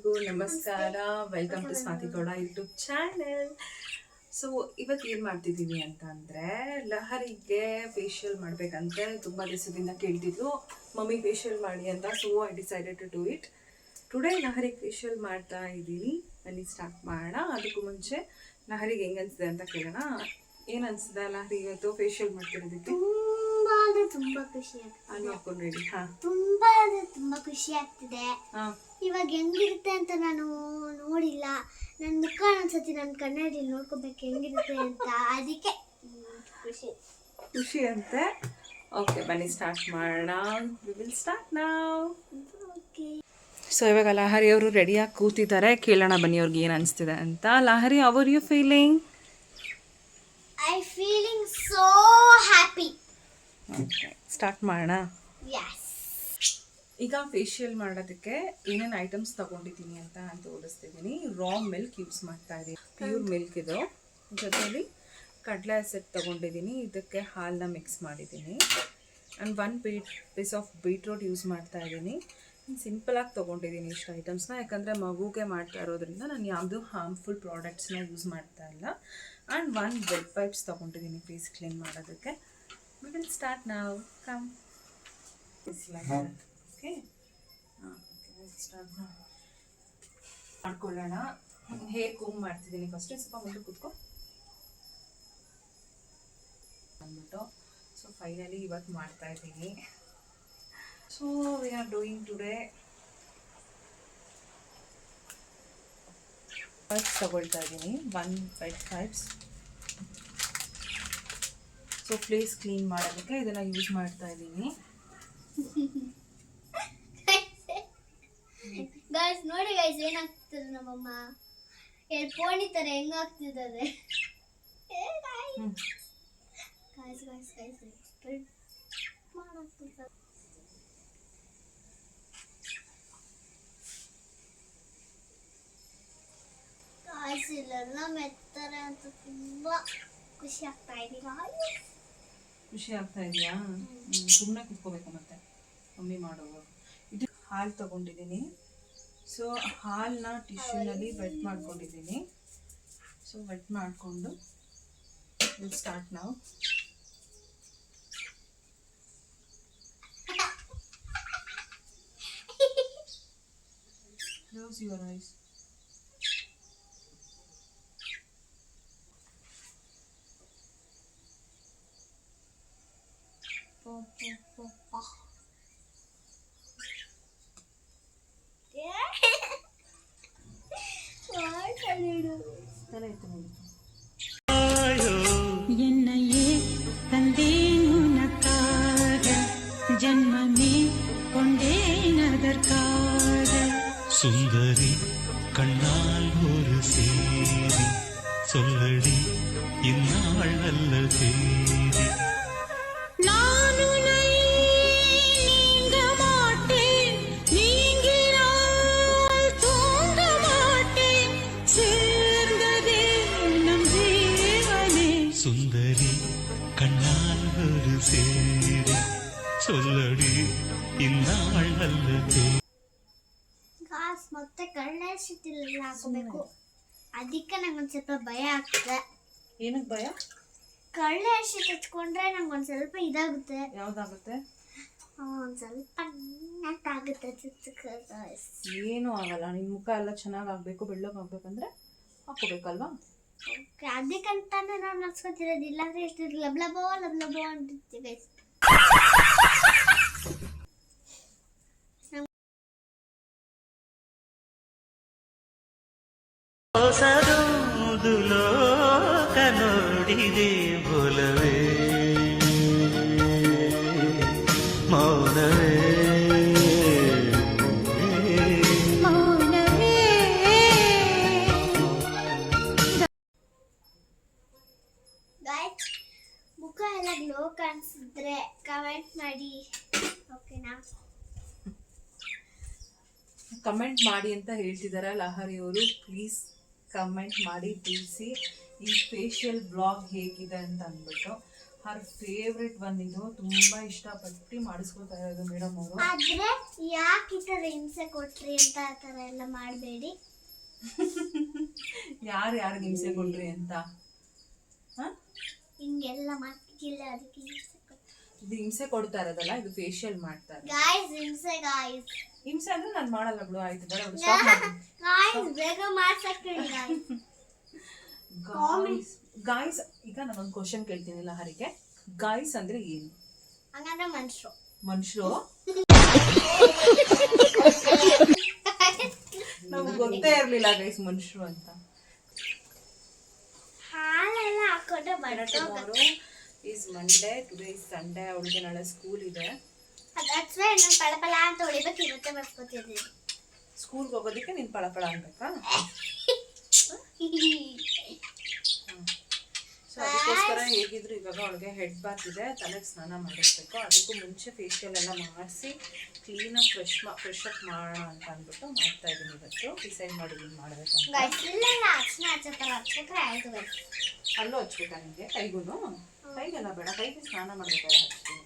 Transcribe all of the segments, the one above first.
ಎಲ್ರಿಗೂ ನಮಸ್ಕಾರ. Welcome to Swati Gowda YouTube channel. So ಇವತ್ತು ಏನು ಮಾಡ್ತಿದ್ದೀವಿ ಅಂತ ಅಂದರೆ, ಲಹರಿಗೆ ಫೇಶಿಯಲ್ ಮಾಡಬೇಕಂತೆ ತುಂಬ ದಿವಸದಿಂದ ಕೇಳ್ತಿದ್ರು, ಮಮ್ಮಿ ಫೇಶಿಯಲ್ ಮಾಡಿ ಅಂತ. So I decided to do it today. ಲಹರಿಗೆ ಫೇಶಿಯಲ್ ಮಾಡ್ತಾ ಇದ್ದೀನಿ. ಬನ್ನಿ ಸ್ಟಾರ್ಟ್ ಮಾಡೋಣ. ಅದಕ್ಕೂ ಮುಂಚೆ ಲಹರಿಗೆ ಹೆಂಗೆ ಅನಿಸಿದೆ ಅಂತ ಕೇಳೋಣ. ಏನು ಅನಿಸಿದೆ ಲಹರಿ ಇವತ್ತು ಫೇಶಿಯಲ್ ಮಾಡ್ತಿರೋದಕ್ಕೆ? ತುಂಬಾ ಖುಷಿ ಆಗ್ತಿದೆ. ತುಂಬಾ ಖುಷಿ ಆಗ್ತಿದೆ. ಇವಾಗ ಹೆಂಗಿರುತ್ತೆ ಅಂತ ನಾನು ನೋಡಿಲ್ಲ. ನನ್ನ ಮುಖ ಒಂದ್ಸತಿ ನನ್ನ ಕನ್ನಡಿ ನೋಡ್ಕೋಬೇಕು ಹೆಂಗಿರುತ್ತೆ ಅಂತ, ಅದಕ್ಕೆ ಖುಷಿ ಅಂತೆ. ಓಕೆ ಬನ್ನಿ ಸ್ಟಾರ್ಟ್ ಮಾಡೋಣ. ವಿ ವಿಲ್ ಸ್ಟಾರ್ಟ್ ನಾವ್. ಸೊ ಇವಾಗ ಲಹರಿ ಅವರು ರೆಡಿಯಾಗಿ ಕೂತಿದ್ದಾರೆ. ಕೇಳೋಣ ಬನ್ನಿ ಅವ್ರಿಗೆ ಏನು ಅನಿಸ್ತಿದೆ ಅಂತ. Lahari, how are you feeling? I feeling so happy. Okay start ಮಾಡೋಣ. ಯಸ್. ಈಗ ಫೇಶಿಯಲ್ ಮಾಡೋದಕ್ಕೆ ಏನೇನು ಐಟಮ್ಸ್ ತೊಗೊಂಡಿದ್ದೀನಿ ಅಂತ ನಾನು ತೋರಿಸ್ತಿದ್ದೀನಿ. ರಾ ಮಿಲ್ಕ್ ಯೂಸ್ ಮಾಡ್ತಾ ಇದ್ದೀನಿ, ಪ್ಯೂರ್ ಮಿಲ್ಕ್ ಇದು. ಜೊತೆಯಲ್ಲಿ ಕಡಲೆ ಹಸಿಟ್ಟು ತೊಗೊಂಡಿದ್ದೀನಿ, ಇದಕ್ಕೆ ಹಾಲನ್ನ ಮಿಕ್ಸ್ ಮಾಡಿದ್ದೀನಿ. And 1 piece of beetroot use ಮಾಡ್ತಾ ಇದ್ದೀನಿ. ಸಿಂಪಲಾಗಿ ತೊಗೊಂಡಿದ್ದೀನಿ ಇಷ್ಟು ಐಟಮ್ಸ್ನ, ಯಾಕಂದರೆ ಮಗುಗೆ ಮಾಡ್ತಾ ಇರೋದ್ರಿಂದ ನಾನು ಯಾವುದೂ ಹಾರ್ಮ್ಫುಲ್ ಪ್ರಾಡಕ್ಟ್ಸ್ನ ಯೂಸ್ ಮಾಡ್ತಾ ಇಲ್ಲ. ಆ್ಯಂಡ್ 1 ವೆಟ್ ಪೈಪ್ಸ್ ತೊಗೊಂಡಿದ್ದೀನಿ ಫೇಸ್ ಕ್ಲೀನ್ ಮಾಡೋದಕ್ಕೆ. We will start now. Come. It's like that. Okay. Let's start now. ಮಾಡ್ಕೊಳ್ಳೋಣ. ಹೇರ್ ಕೂಮ್ ಮಾಡ್ತಿದ್ದೀನಿ ಫಸ್ಟ್. ಸ್ವಲ್ಪ ಮುಂದೆ ಕೂತ್ಕೋ ಅಂದ್ಬಿಟ್ಟು. ಸೊ ಫೈನಲಿ ಇವತ್ತು ಮಾಡ್ತಾ ಇದ್ದೀನಿ. So we are doing today. Wipes ತಗೊಳ್ತಾ ಇದ್ದೀನಿ, 1 wet wipes. So face clean ಮಾಡೋದಕ್ಕೆ ಇದನ್ನು ಯೂಸ್ ಮಾಡ್ತಾ ಇದ್ದೀನಿ. ಗೈಸ್ ನೋಡಿ ಗೈಸ್ ಏನಾಗ್ತಿದೆ ನಮ್ಮಮ್ಮ. ಪೋಣಿ ತರ ಹೆಂಗಾಗ್ತಿದ್ದಾರೆ. ಗೈಸ್ ಗೈಸ್ ಗೈಸ್ ಸ್ಪ್ರೆಡ್ ಮಾಡ್ತಿದ್ದಾರೆ. ಗೈಸ್ ಇಲ್ಲೆಲ್ಲ ಮೆತ್ತಾರೆ ಅಂತ ತುಂಬಾ ಖುಷಿ ಆಗ್ತಾ ಇದೀನಿ. ಖುಷಿ ಆಗ್ತಾ ಇದೆಯಾ? ಸುಮ್ಮನೆ ಕುತ್ಕೋಬೇಕು ಮತ್ತೆ ಮಮ್ಮಿ ಮಾಡೋವಾಗ. ಇದು ಹಾಲು ತೊಗೊಂಡಿದ್ದೀನಿ. ಸೊ ಹಾಲನ್ನ ಟಿಶ್ಯೂನಲ್ಲಿ ವೆಟ್ ಮಾಡ್ಕೊಂಡಿದ್ದೀನಿ. ಸೊ ವೆಟ್ ಮಾಡಿಕೊಂಡು ವಿಲ್ ಸ್ಟಾರ್ಟ್ ನಾವು. Close your eyes. என்னையே தந்தேன் உனக்காக, ஜன்மமே கொண்டேன் அதற்காக. சுந்தரி கண்ணால் ஒரு சேரி சொல்லடி, இந்நாள் நல்ல சேரி. சுந்தரி கண்ணால் ஒரு சேரி சொல்லடி, இந்நாள் நல்லதே. ಗಾಸ್ ಮತ್ತೆ ಕಳ್ಳೆ ಹಸಿಟ್ಟಿಲ್ಲ ಹಾಕಬೇಕು. ಅದಕ್ಕೆ ನಂಗೊಂದು ಸ್ವಲ್ಪ ಭಯ ಆಗ್ತದೆ. ಏನಕ್ಕೆ ಭಯ? ಕಳ್ಳೆ ಹಸಿಟ್ಟು ಹಚ್ಕೊಂಡ್ರೆ ನಂಗೊಂದು ಸ್ವಲ್ಪ ಇದಾಗುತ್ತೆ. ಯಾವ್ದಾಗುತ್ತೆ? ಒಂದು ಸ್ವಲ್ಪ ನೆಟ್ಟಾಗುತ್ತೆ. ಏನೂ ಆಗಲ್ಲ. ನಿನ್ನ ಮುಖ ಎಲ್ಲ ಚೆನ್ನಾಗಿ ಆಗಬೇಕು, ಬೆಳ್ಳಗಾಗಬೇಕಂದ್ರೆ ಹಾಕೋಬೇಕಲ್ವಾ? ಓಕೆ, ಅದಕ್ಕಂತಾನೆ ನಾವು ನಡ್ಸ್ಕೊತಿರೋದು. ಇಲ್ಲಾಂದ್ರೆ ಎಷ್ಟು ಲಬ್ಲಬೋ ಲಬ್ಲಬೋ ಅಂತಿರ್ತೀವಿ. ಹೊಸದೊಂದು ಲೋಕ ನೋಡಿದೆ ಬೋಲವೇ ಮೌನವೇ. ಮುಖ ಎಲ್ಲ ಗ್ಲೋ ಕಾಣಿಸಿದ್ರೆ ಕಮೆಂಟ್ ಮಾಡಿ. ಓಕೆನಾ? ಕಮೆಂಟ್ ಮಾಡಿ ಅಂತ ಹೇಳ್ತಿದ್ದಾರೆ ಲಹರಿ ಅವರು. ಪ್ಲೀಸ್ ಕಮೆಂಟ್ ಮಾಡಿ ತಿಳಿಸಿ ಈ ಫೇಶಿಯಲ್ ಬ್ಲಾಗ್ ಹೇಗಿದೆ ಅಂತ ಅಂದ್ಬಿಟ್ಟು. ಹರ್ ಫೇವ್ರೆಟ್ ಬಂದಿದ್ದು, ತುಂಬಾ ಇಷ್ಟಪಟ್ಟು ಮಾಡಿಸ್ಕೊತಾ ಇರೋದು ಮೇಡಮ್ ಅವರು. ಆದ್ರೆ ಯಾಕೆ ಈ ತರ ಹಿಂಸೆ ಕೊಟ್ರಿ ಅಂತ ಆ ತರ ಎಲ್ಲ ಮಾಡಬೇಡಿ. ಯಾರು ಹಿಂಸೆ ಕೊಟ್ರಿ ಅಂತ ಹಿಂಗೆಲ್ಲ ಮಾಡ್ತಿಲ್ಲ, ಅದಕ್ಕೆ ಹಿಂಸೆ ಕೊಟ್ರಿ. ಇದು ಹಿಂಸೆ ಕೊಡ್ತಾ ಇರೋದಲ್ಲ, ಇದು ಫೇಶಿಯಲ್ ಮಾಡ್ತಾರೆ. ಗಾಯ್ಸ್ ಹಿಂಸೆ ಗಾಯ್ಸ್. ಹಿಂಸೆ ಅಂದ್ರೆ ನಾನು ಮಾಡಲ್ಲ ಬಿಡು, ಆಯ್ತು ಬೇಡ ಗಾಯ್ಸ್ ಬೇಗ ಮಾಡ್ಸಕ್ಕೆ ಗಾಯ್ಸ್. ಈಗ ನಾನೊಂದು ಕ್ವಶನ್ ಕೇಳ್ತೀನಿ ಲಹರಿಗೆ, ಗಾಯ್ಸ್ ಅಂದ್ರೆ ಏನು? ಹಂಗಂದ್ರೆ ಮನುಷ್ಯರು. ಮನುಷ್ಯರು ನಮ್ಗೆ ಗೊತ್ತೇ ಇರ್ಲಿಲ್ಲ ಗೈಸ್ ಮನುಷ್ಯರು ಅಂತ. ಹಾಲೆಲ್ಲ ಹಾಕೊಂಡು tomorrow is Monday, today is Sunday. ಅವಳಿಗೆ ನಾಳೆ ಸ್ಕೂಲ್ ಇದೆ. ಅದಾದ್ಮೇಲೆ ನಾನು ಪಳಪಳ ಅಂತ ಹೊಳಿಬೇಕು, ಇವತ್ತೇ ಬರ್ಸ್ಕೊತಿದ್ದೀನಿ. ಸ್ಕೂಲ್ಗೆ ಹೋಗೋದಕ್ಕೆ ನೀನು ಪಳಪಳ ಅನ್ಬೇಕಾ? ಸೊ ಅದಕ್ಕೋಸ್ಕರ ಹೇಗಿದ್ರು ಇವಾಗ ಅವಳಿಗೆ ಹೆಡ್ ಬಾತ್ ಇದೆ, ತಲೆಗೆ ಸ್ನಾನ ಮಾಡಿಸ್ಬೇಕು. ಅದಕ್ಕೂ ಮುಂಚೆ ಫೇಶಿಯಲ್ ಎಲ್ಲ ಮಾಡಿಸಿ ಕ್ಲೀನಾಗಿ ಫ್ರೆಶ್ ಅಪ್ ಮಾಡೋಣ ಅಂತ ಅಂದ್ಬಿಟ್ಟು ಮಾಡ್ತಾ ಇದ್ದೀನಿ. ಇವತ್ತು ಡಿಸೈಡ್ ಮಾಡಿದ್ದೀನಿ ಮಾಡಬೇಕಂತ. ಅಲ್ಲೂ ಹಚ್ಬೇಕಾ ನಿಮಗೆ? ಕೈಗೂ? ಕೈಗೆಲ್ಲ ಬೇಡ, ಕೈಗೆ ಸ್ನಾನ ಮಾಡ್ಬೇಕಾದ್ರೆ ಹಚ್ತೀನಿ.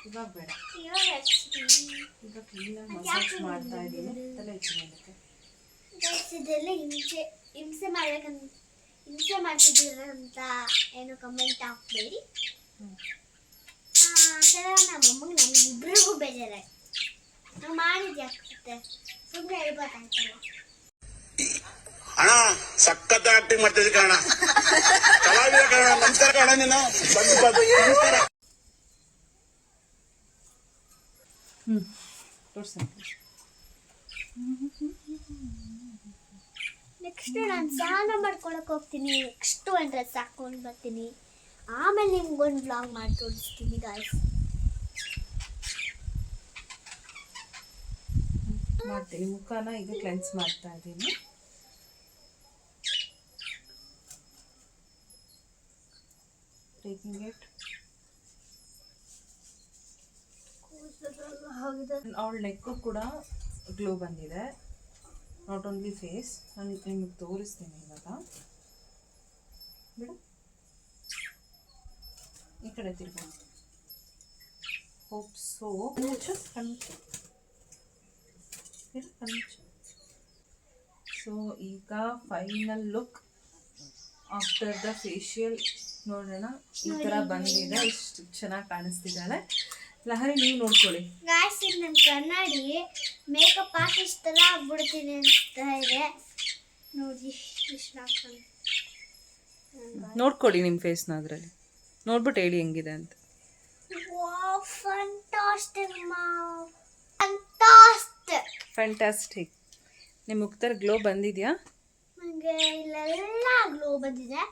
ಇವಾಗ ಬೇಡ, ಈಗ ಕ್ಲೀನಾಗಿ ಮಸಾಜ್ ಮಾಡ್ತಾ ಇದ್ದೀನಿ. ತಲೆ ಹಚ್ಚಿರೋದಕ್ಕೆ ಇದೆಲ್ಲ ಹಿಂಸೆ ಮಾಡ್ತಿದ್ದೀರಂತ ಏನು ಕಮೆಂಟ್ ಹಾಕ್ಬೇಡಿ. ನಮ್ಮಮ್ಮಗೆ ನಮಗಿಬ್ರಿಗೂ ಬೇಜಾರೆ. ನಾವು ಮಾಡಿದ್ಯಾಕತ್ತೆ ಸುಮ್ಮನೆ ಹೇಳ್ಬೋದಾಯ್ತಲ್ಲ. ಅಣ್ಣ ಸಖತ್ ಆಕ್ಟಿಂಗ್ ಮಾಡ್ತಿದ್ದೆ ಕಣ, ಕಲಾವಿದ ಕಣ. ನಮಸ್ಕಾರ ಕಣ, ನೀನು ನಮಸ್ಕಾರ. ನೆಕ್ಸ್ಟ್ ನಾನು ಸ್ನಾನ ಮಾಡ್ಕೊಳಕ್ ಹೋಗ್ತೀನಿ. ನೆಕ್ಸ್ಟ್ ಒಂದು ಡ್ರೆಸ್ ಹಾಕೊಂಡು ಬರ್ತೀನಿ. ಆಮೇಲೆ ನಿಮ್ಗೊಂದು ವ್ಲಾಗ್ ಮಾಡಿ ತೋರಿಸ್ತೀನಿ ಗಾಯ್ಸ್. ಮಾಡ್ತೀನಿ. ಮುಖನ ಈಗ ಕ್ಲೆನ್ಸ್ ಮಾಡ್ತಾ ಇದ್ದೀನಿ. Taking it. ಅವಳ ನೆಕ್ಕು ಕೂಡ ಗ್ಲೋ ಬಂದಿದೆ, ನಾಟ್ ಓನ್ಲಿ ಫೇಸ್. ನಾನು ನಿಮಗೆ ತೋರಿಸ್ತೀನಿ ಇವಾಗ. ಬಿಡು, ಈ ಕಡೆ ತಿರ್ಬೋದು. Hope so. ಸೊ ಈಗ final look after the facial ನೋಡೋಣ. ಈ ಥರ ಬಂದಿದೆ, ಇಷ್ಟು ಚೆನ್ನಾಗಿ ಕಾಣಿಸ್ತಿದ್ದಾಳೆ. ಲಹರಿ ನೀವು ನೋಡ್ಕೊಳ್ಳಿ ಗಾಯ್ಸ್. ಇದು ನನ್ನ ಕನ್ನಡಿ ಮೇಕಪ್ ಆರ್ಟಿಸ್ಟ್ ಥರ ಆಗ್ಬಿಡ್ತೀನಿ ಅನಿಸ್ತಾ ಇದೆ. ನೋಡಿ ಇಷ್ಟು ಹಾಕೊಂಡು ನೋಡ್ಕೊಳ್ಳಿ ನಿಮ್ಮ ಫೇಸ್ನ ಅದರಲ್ಲಿ ನೋಡ್ಬಿಟ್ಟು ಹೇಳಿ ಹೆಂಗಿದೆ ಅಂತ. ಫ್ಯಾಂಟಾಸ್ಟಿಕ್. ನಿಮ್ಮ ಮುಖದಲ್ಲಿ ಗ್ಲೋ ಬಂದಿದೆಯಾ? ನನಗೆ ಇಲ್ಲೆಲ್ಲ ಗ್ಲೋ ಬಂದಿದೆ.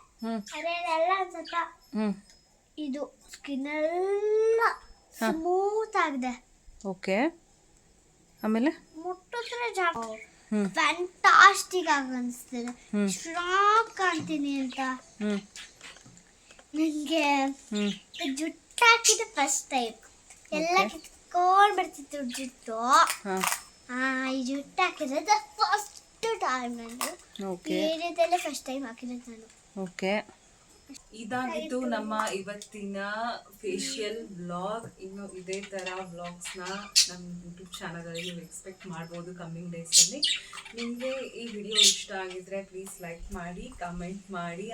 ಅದೇ ಎಲ್ಲ ಸ್ವಲ್ಪ ಇದು ಸ್ಕಿನ್ ಎಲ್ಲ ಸ್ಮೂತ್ ಆಗಿದೆ. ಓಕೆ, ಆಮೇಲೆ ಮುಟ್ಟಿದ್ರೆ ಫ್ಯಾಂಟಾಸ್ಟಿಕ್ ಆಗಿ ಅನಿಸ್ತಿದೆ. ಸ್ಟ್ರಾಂಗ್ ಕಾಣ್ತೀನಿ ಅಂತ. ನನಗೆ ಜುಟ್ಟು ಹಾಕಿದ್ದು ಫಸ್ಟ್ ಟೈಮ್. ಎಲ್ಲ ಕಿತ್ಕೊಂಡು ಬರ್ತಿತ್ತು ಜುಟ್ಟು. ಈ ಜುಟ್ಟು ಹಾಕಿರೋದು ಫಸ್ಟ್ ಟೈಮ್ ನಾನು. ಬೇರೆದೆಲ್ಲ ಫಸ್ಟ್ ಟೈಮ್ ಹಾಕಿರೋದು ನಾನು. ಓಕೆ, ಇದಾಗಿತ್ತು ನಮ್ಮ ಇವತ್ತಿನ ಫೇಶಿಯಲ್ ವ್ಲಾಗ್. ಇನ್ನು ಇದೇ ಥರ ವ್ಲಾಗ್ಸ್ನ ನಮ್ಮ ಯೂಟ್ಯೂಬ್ ಚಾನಲಲ್ಲಿ ನೀವು ಎಕ್ಸ್ಪೆಕ್ಟ್ ಮಾಡ್ಬೋದು ಕಮ್ಮಿಂಗ್ ಡೇಸಲ್ಲಿ. ನಿಮಗೆ ಈ ವಿಡಿಯೋ ಇಷ್ಟ ಆಗಿದ್ರೆ ಪ್ಲೀಸ್ ಲೈಕ್ ಮಾಡಿ, ಕಮೆಂಟ್ ಮಾಡಿ.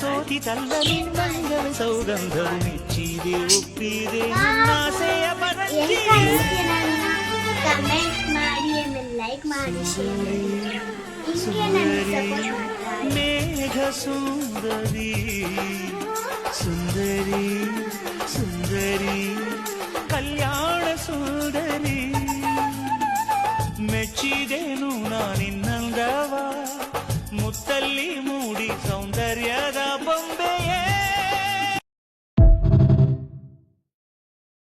ಕಮೆಂಟ್ ಮಾಡಿ, ಆಮೇಲೆ ಲೈಕ್ ಮಾಡಿ, ಶೇರ್ ಮಾಡಿ. ಹಿಂಗೆ ನನಗೆ ಸಪೋರ್ಟ್ ಮಾಡ್ತಾ ಮೇಘ ಸುಂದರಿ ಸುಂದರಿ ಸುಂದರಿ ಕಲ್ಯಾಣ ಸುಂದರಿ ಮೆಚ್ಚಿದೆನು ನಾನಿನ್ನಂದವ ಮುತ್ತಲ್ಲಿ ಮೂಡಿ ಸೌಂದರ್ಯದ ಬೊಂಬೆಯೇ